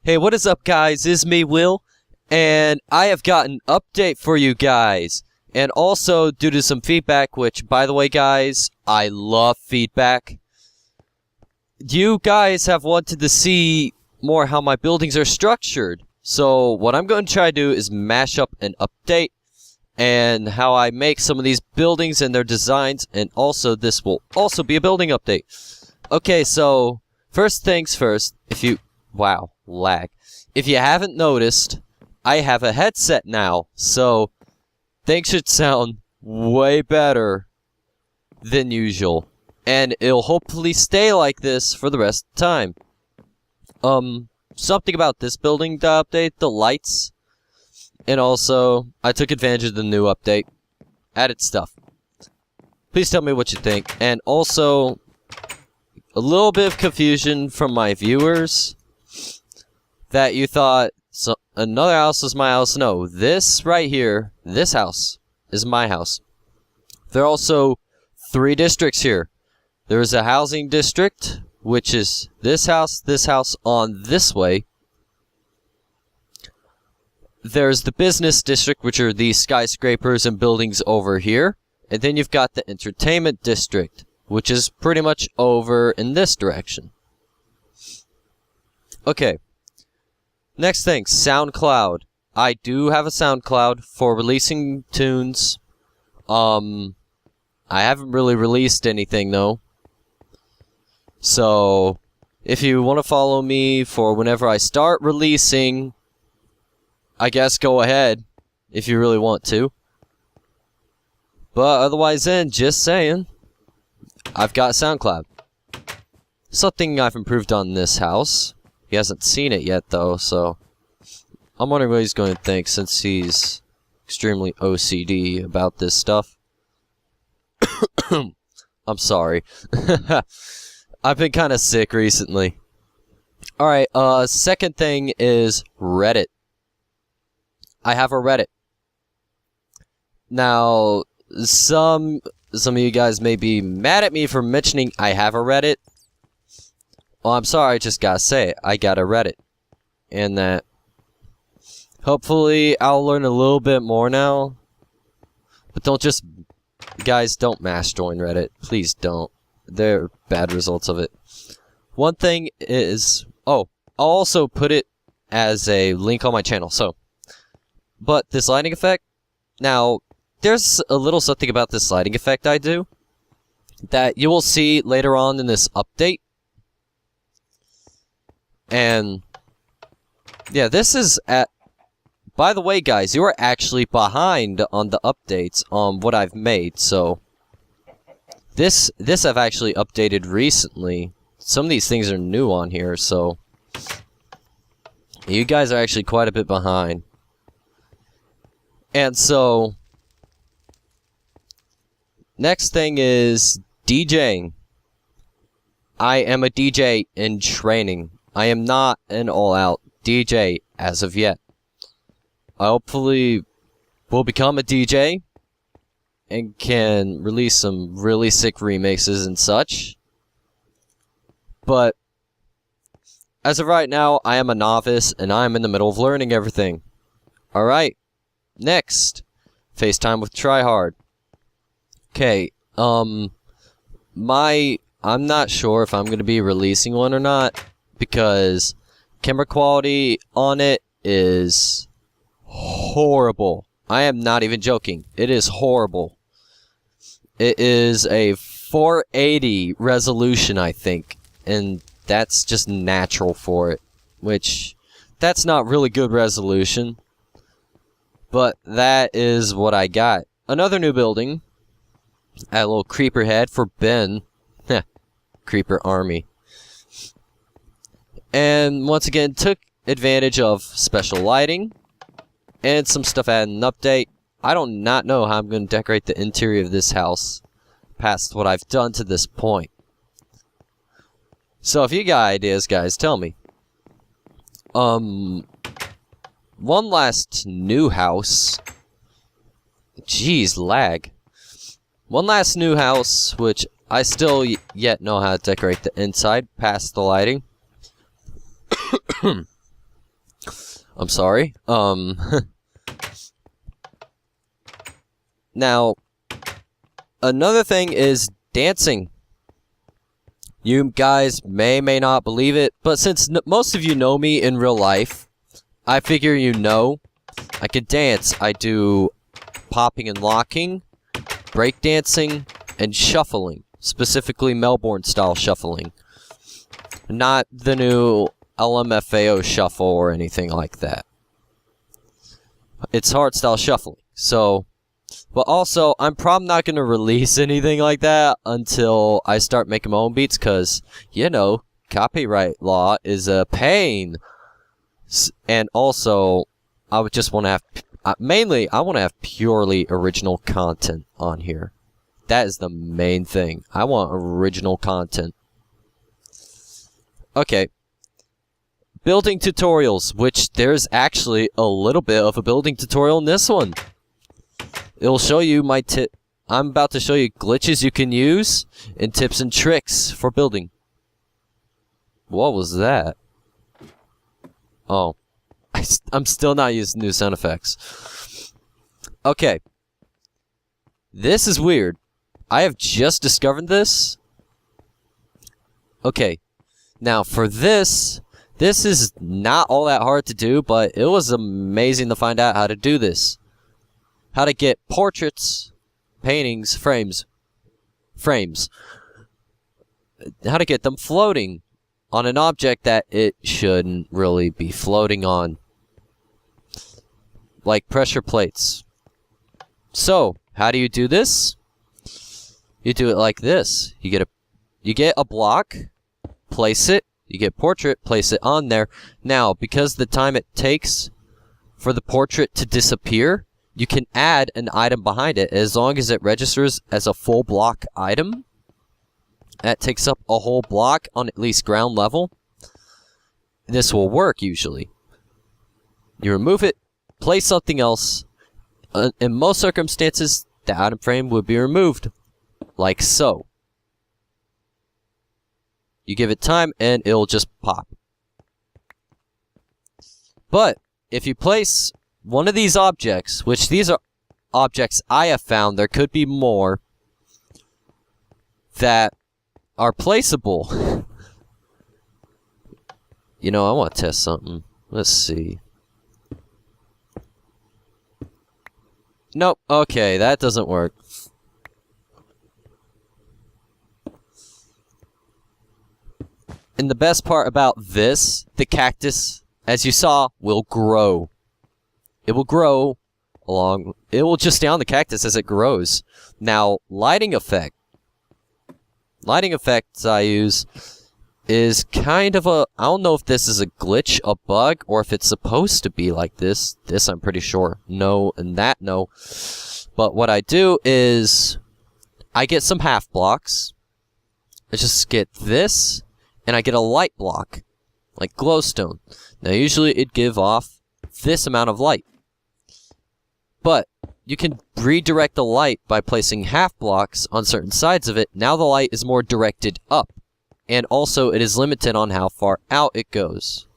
Hey, what is up, guys? It's me, Will, and I have got an update for you guys. And also, due to some feedback, which, by the way, guys, I love feedback. You guys have wanted to see more how my buildings are structured. So, what I'm going to try to do is mash up an update and how I make some of these buildings and their designs, and also this will also be a building update. Okay, so, first things first, wow, lag. If you haven't noticed, I have a headset now, so things should sound way better than usual. And it'll hopefully stay like this for the rest of the time. Something about this building to update, the lights. And also, I took advantage of the new update. Added stuff. Please tell me what you think. And also, a little bit of confusion from my viewers. That you thought another house was my house. No, this right here, this house, is my house. There are also 3 districts here. There is a housing district, which is this house on this way. There's the business district, which are these skyscrapers and buildings over here. And then you've got the entertainment district, which is pretty much over in this direction. Okay. Next thing, SoundCloud. I do have a SoundCloud for releasing tunes. I haven't really released anything though. So, if you want to follow me for whenever I start releasing, I guess go ahead if you really want to. But otherwise then, just saying, I've got SoundCloud. Something I've improved on this house. He hasn't seen it yet, though, so I'm wondering what he's going to think since he's extremely OCD about this stuff. I'm sorry. I've been kind of sick recently. Alright, second thing is Reddit. I have a Reddit. Now, some of you guys may be mad at me for mentioning I have a Reddit. Well, I'm sorry, I just gotta say it. I got a Reddit. And that hopefully I'll learn a little bit more now. But guys, don't mass join Reddit. Please don't. There are bad results of it. One thing is, I'll also put it as a link on my channel, but this lighting effect, now, there's a little something about this lighting effect I do that you will see later on in this update. And yeah, this is by the way, guys, you are actually behind on the updates on what I've made, so this I've actually updated recently. Some of these things are new on here, so you guys are actually quite a bit behind. And so next thing is DJing. I am a DJ in training. I am not an all-out DJ as of yet. I hopefully will become a DJ and can release some really sick remixes and such. But as of right now, I am a novice and I'm in the middle of learning everything. Alright, next, FaceTime with tryhard. Okay, I'm not sure if I'm going to be releasing one or not, because camera quality on it is horrible. I am not even joking. It is horrible. It is a 480 resolution, I think, and that's just natural for it, which that's not really good resolution, but that is what I got. Another new building. Add a little creeper head for Ben. Creeper army. And once again, took advantage of special lighting and some stuff added an update. I do not know how I'm going to decorate the interior of this house past what I've done to this point. So if you got ideas, guys, tell me. One last new house. Jeez, lag. One last new house, which I still yet know how to decorate the inside past the lighting. I'm sorry. Now, another thing is dancing. You guys may not believe it, but since most of you know me in real life, I figure you know I can dance. I do popping and locking, breakdancing, and shuffling. Specifically Melbourne-style shuffling. Not the new LMFAO shuffle or anything like that. It's hard-style shuffling. So, but also, I'm probably not going to release anything like that until I start making my own beats, because, you know, copyright law is a pain. And also, I would just want to have, mainly, I want to have purely original content on here. That is the main thing. I want original content. Okay. Building tutorials, which there's actually a little bit of a building tutorial in this one. It'll show you my I'm about to show you glitches you can use and tips and tricks for building. What was that? Oh. I'm still not using new sound effects. Okay. This is weird. I have just discovered this. Okay. Now for this is not all that hard to do, but it was amazing to find out how to do this. How to get portraits, paintings, frames. How to get them floating on an object that it shouldn't really be floating on. Like pressure plates. So, how do you do this? You do it like this. You get a block, place it, you get portrait, place it on there. Now, because the time it takes for the portrait to disappear, you can add an item behind it as long as it registers as a full block item. That takes up a whole block on at least ground level. This will work usually. You remove it, place something else. In most circumstances, the item frame would be removed. Like so. You give it time and it'll just pop. But if you place one of these objects, which these are objects I have found, there could be more that are placeable. You know, I want to test something. Let's see. Nope. Okay, that doesn't work. And the best part about this, the cactus, as you saw, will grow. It will grow along, it will just stay on the cactus as it grows. Now, lighting effects I use is kind of a, I don't know if this is a glitch, a bug, or if it's supposed to be like this. This I'm pretty sure. No, and that no. But what I do is, I get some half blocks. I just get this, and I get a light block, like glowstone. Now usually it'd give off this amount of light. But you can redirect the light by placing half blocks on certain sides of it. Now the light is more directed up. And also it is limited on how far out it goes.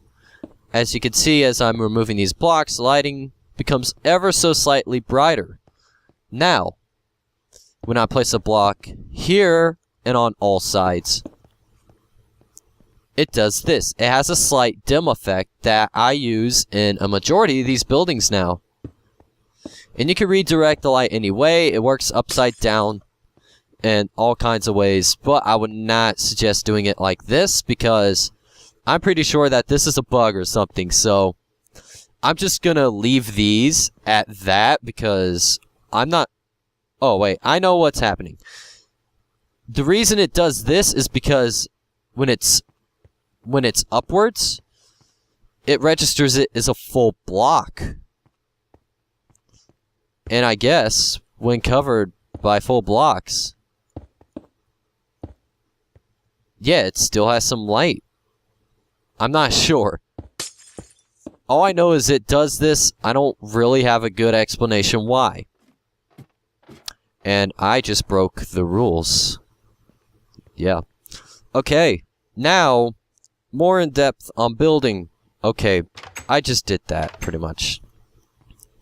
As you can see, as I'm removing these blocks, lighting becomes ever so slightly brighter. Now, when I place a block here and on all sides, it does this. It has a slight dim effect that I use in a majority of these buildings now. And you can redirect the light any way. It works upside down and all kinds of ways. But I would not suggest doing it like this because I'm pretty sure that this is a bug or something. So I'm just going to leave these at that because I'm not... Oh, wait. I know what's happening. The reason it does this is because when it's upwards, it registers it as a full block. And I guess, when covered by full blocks, yeah, it still has some light. I'm not sure. All I know is it does this. I don't really have a good explanation why. And I just broke the rules. Yeah. Okay, now, more in depth on building. Okay, I just did that, pretty much.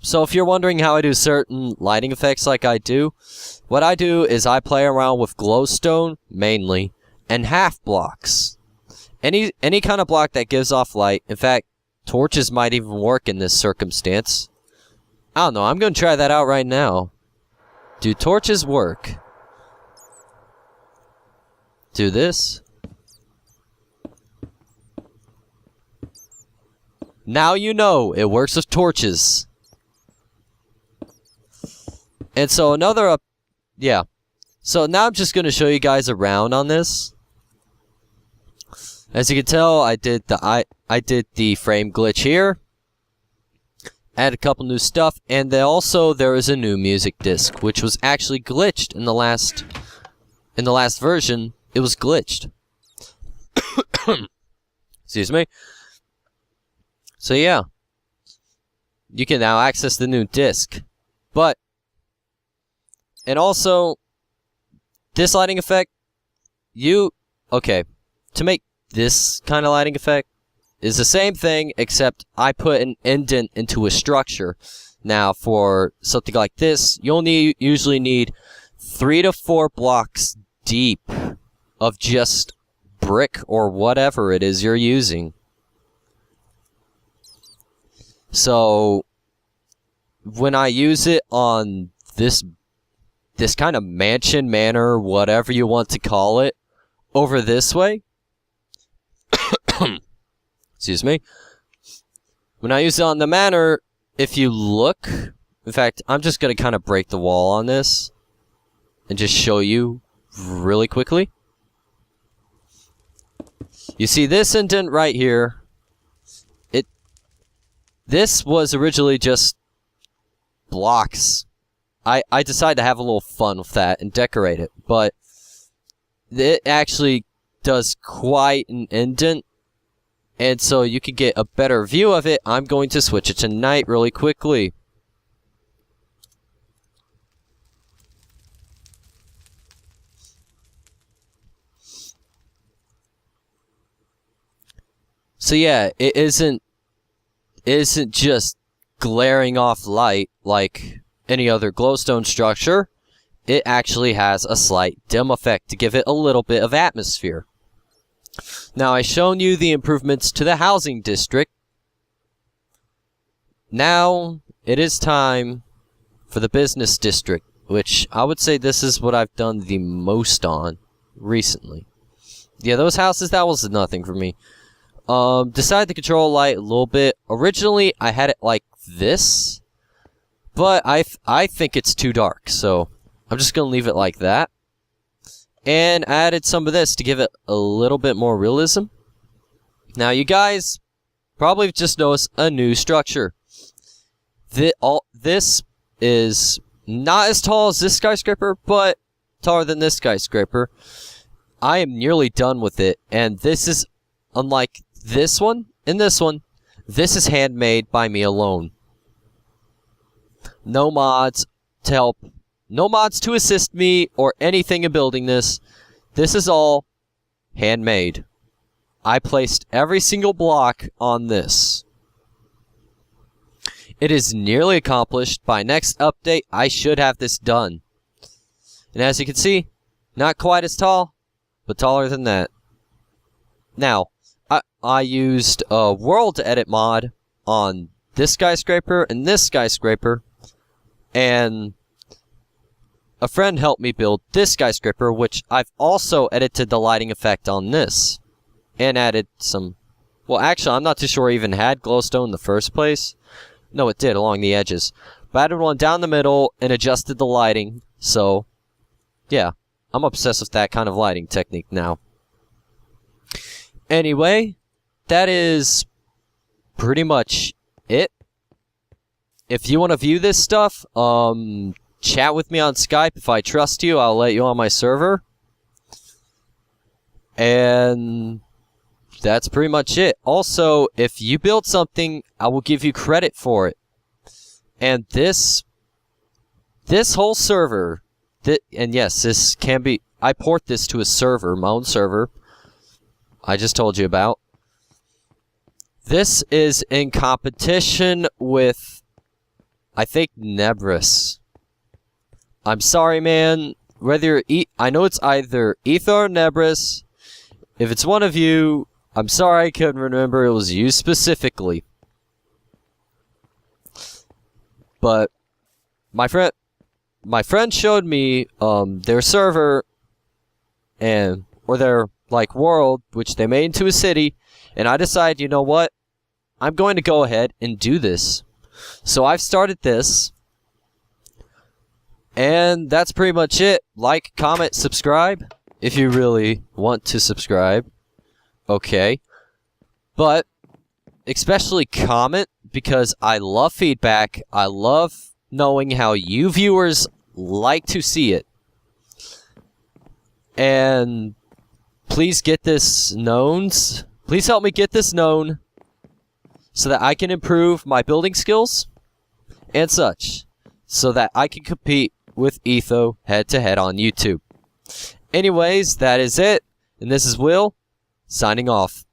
So if you're wondering how I do certain lighting effects like I do, what I do is I play around with glowstone, mainly, and half blocks. Any kind of block that gives off light. In fact, torches might even work in this circumstance. I don't know, I'm going to try that out right now. Do torches work? Do this. Now you know, it works with torches. And so another yeah. So now I'm just going to show you guys around on this. As you can tell, I did the frame glitch here. Add a couple new stuff, and then also there is a new music disc, which was actually glitched in the last version. It was glitched. Excuse me. So yeah, you can now access the new disc, and also this lighting effect. To make this kind of lighting effect is the same thing, except I put an indent into a structure. Now, for something like this, you'll usually need 3 to 4 blocks deep of just brick or whatever it is you're using. So, when I use it on this kind of mansion, manor, whatever you want to call it, over this way, excuse me, when I use it on the manor, if you look, in fact, I'm just going to kind of break the wall on this, and just show you really quickly. You see this indent right here. This was originally just blocks. I decided to have a little fun with that and decorate it, but it actually does quite an indent, and so you can get a better view of it. I'm going to switch it to night really quickly. So yeah, it isn't just glaring off light like any other glowstone structure. It actually has a slight dim effect to give it a little bit of atmosphere. Now, I've shown you the improvements to the housing district. Now, it is time for the business district, which I would say this is what I've done the most on recently. Yeah, those houses, that was nothing for me. Decided to control light a little bit. Originally, I had it like this, but I think it's too dark, so I'm just going to leave it like that. And I added some of this to give it a little bit more realism. Now, you guys probably just noticed a new structure. This is not as tall as this skyscraper, but taller than this skyscraper. I am nearly done with it, and this is unlike this one and this one. This is handmade by me alone. No mods to help. No mods to assist me or anything in building this. This is all handmade. I placed every single block on this. It is nearly accomplished. By next update, I should have this done. And as you can see, not quite as tall, but taller than that. Now, I used a world edit mod on this skyscraper and this skyscraper, and a friend helped me build this skyscraper, which I've also edited the lighting effect on this. And added some... Well, actually, I'm not too sure I even had glowstone in the first place. No, it did, along the edges. But I added one down the middle and adjusted the lighting. So, yeah. I'm obsessed with that kind of lighting technique now. Anyway, that is pretty much it. If you want to view this stuff, chat with me on Skype. If I trust you, I'll let you on my server. And that's pretty much it. Also, if you build something, I will give you credit for it. And this whole server, and yes, this can be... I port this to a server, my own server. I just told you about. This is in competition with, I think, Nebris. I'm sorry, man. Whether I know it's either Etho or Nebris. If it's one of you, I'm sorry I couldn't remember it was you specifically. But my friend showed me their server or their like world, which they made into a city, and I decided, you know what? I'm going to go ahead and do this. So I've started this. And that's pretty much it. Like, comment, subscribe if you really want to subscribe. Okay. But especially comment, because I love feedback. I love knowing how you viewers like to see it. And please get this known. Please help me get this known so that I can improve my building skills and such, so that I can compete with Etho head-to-head on YouTube. Anyways, that is it. And this is Will, signing off.